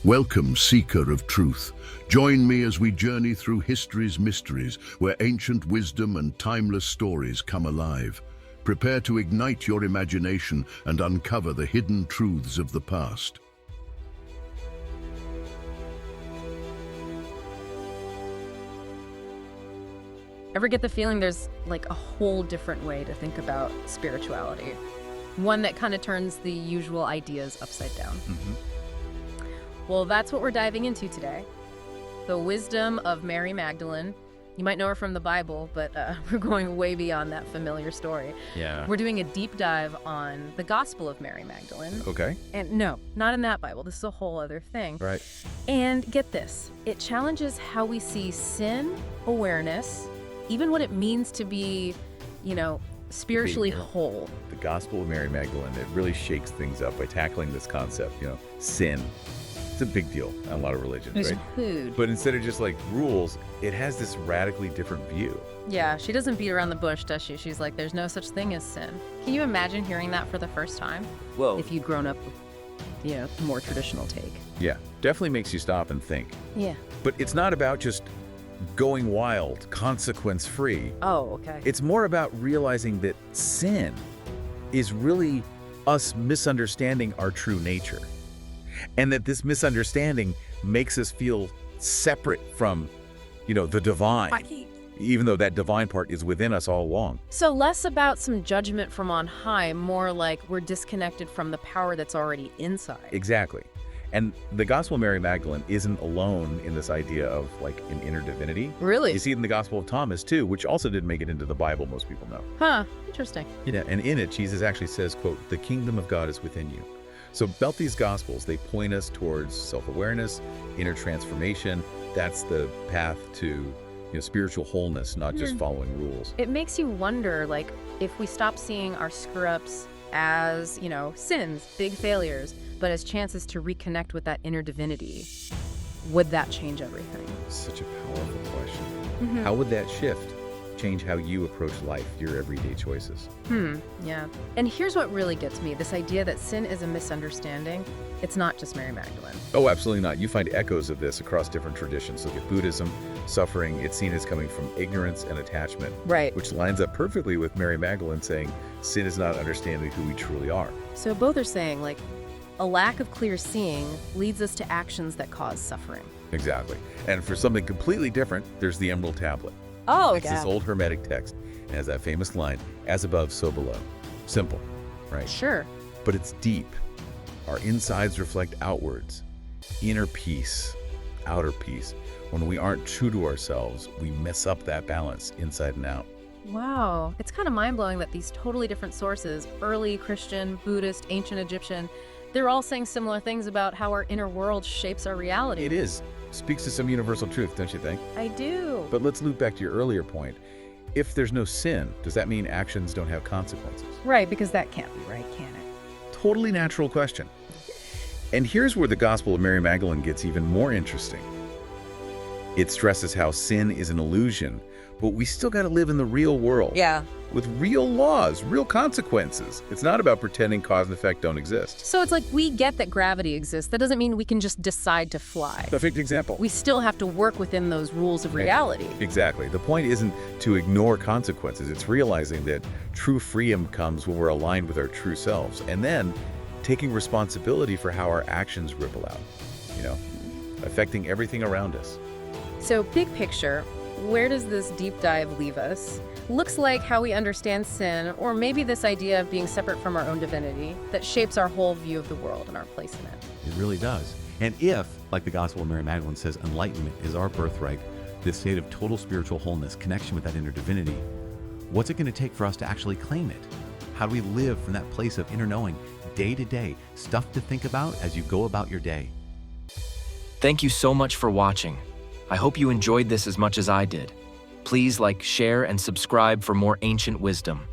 Welcome, seeker of truth. Join me as we journey through history's mysteries, where ancient wisdom and timeless stories come alive. Prepare to ignite your imagination and uncover the hidden truths of the past. Ever get the feeling there's like a whole different way to think about spirituality? One that kind of turns the usual ideas upside down. Well, that's what we're diving into today. The wisdom of Mary Magdalene. You might know her from the Bible, but we're going way beyond that familiar story. Yeah. We're doing a deep dive on the Gospel of Mary Magdalene. Okay. And no, not in that Bible. This is a whole other thing. Right. And get this, it challenges how we see sin, awareness, even what it means to be, spiritually whole. The Gospel of Mary Magdalene, it really shakes things up by tackling this concept, sin. It's a big deal in a lot of religions, It's right? food. But instead of just like rules, it has this radically different view. Yeah, she doesn't beat around the bush, does she? She's like, there's no such thing as sin. Can you imagine hearing that for the first time? Well, If you'd grown up with, the more traditional take. yeah, definitely makes you stop and think. Yeah. But it's not about just going wild, consequence-free. Oh, okay. It's more about realizing that sin is really us misunderstanding our true nature. And that this misunderstanding makes us feel separate from, the divine, even though that divine part is within us all along. So less about some judgment from on high, more like we're disconnected from the power that's already inside. Exactly. And the Gospel of Mary Magdalene isn't alone in this idea of like an inner divinity. Really? You see it in the Gospel of Thomas too, which also didn't make it into the Bible, most people know. Huh, interesting. Yeah, and in it, Jesus actually says, quote, "The kingdom of God is within you." So about these Gospels, they point us towards self-awareness, inner transformation. That's the path to spiritual wholeness, not just following rules. It makes you wonder, if we stop seeing our screw-ups as, sins, big failures, but as chances to reconnect with that inner divinity, would that change everything? Such a powerful question. How would that shift? Change how you approach life, your everyday choices. Yeah. And here's what really gets me, this idea that sin is a misunderstanding. It's not just Mary Magdalene. Oh, absolutely not. You find echoes of this across different traditions. Look at Buddhism. Suffering, it's seen as coming from ignorance and attachment. Right. Which lines up perfectly with Mary Magdalene saying, sin is not understanding who we truly are. So both are saying, a lack of clear seeing leads us to actions that cause suffering. Exactly. And for something completely different, there's the Emerald Tablet. Oh, It's this old Hermetic text. It has that famous line, as above, so below. Simple, right? Sure. But it's deep. Our insides reflect outwards. Inner peace, outer peace. When we aren't true to ourselves, we mess up that balance inside and out. Wow. It's kind of mind-blowing that these totally different sources, early Christian, Buddhist, ancient Egyptian, they're all saying similar things about how our inner world shapes our reality. It is. Speaks to some universal truth, don't you think? I do. But let's loop back to your earlier point. If there's no sin, does that mean actions don't have consequences? Right, because that can't be right, can it? Totally natural question. And here's where the Gospel of Mary Magdalene gets even more interesting. It stresses how sin is an illusion, but we still got to live in the real world. Yeah. With real laws, real consequences. It's not about pretending cause and effect don't exist. So it's like we get that gravity exists. That doesn't mean we can just decide to fly. Perfect example. We still have to work within those rules of reality. Exactly. The point isn't to ignore consequences. It's realizing that true freedom comes when we're aligned with our true selves. And then taking responsibility for how our actions ripple out, affecting everything around us. So big picture, where does this deep dive leave us? Looks like how we understand sin, or maybe this idea of being separate from our own divinity, that shapes our whole view of the world and our place in it. It really does. And if, like the Gospel of Mary Magdalene says, enlightenment is our birthright, this state of total spiritual wholeness, connection with that inner divinity, what's it going to take for us to actually claim it? How do we live from that place of inner knowing, day to day, stuff to think about as you go about your day? Thank you so much for watching. I hope you enjoyed this as much as I did. Please like, share, and subscribe for more ancient wisdom.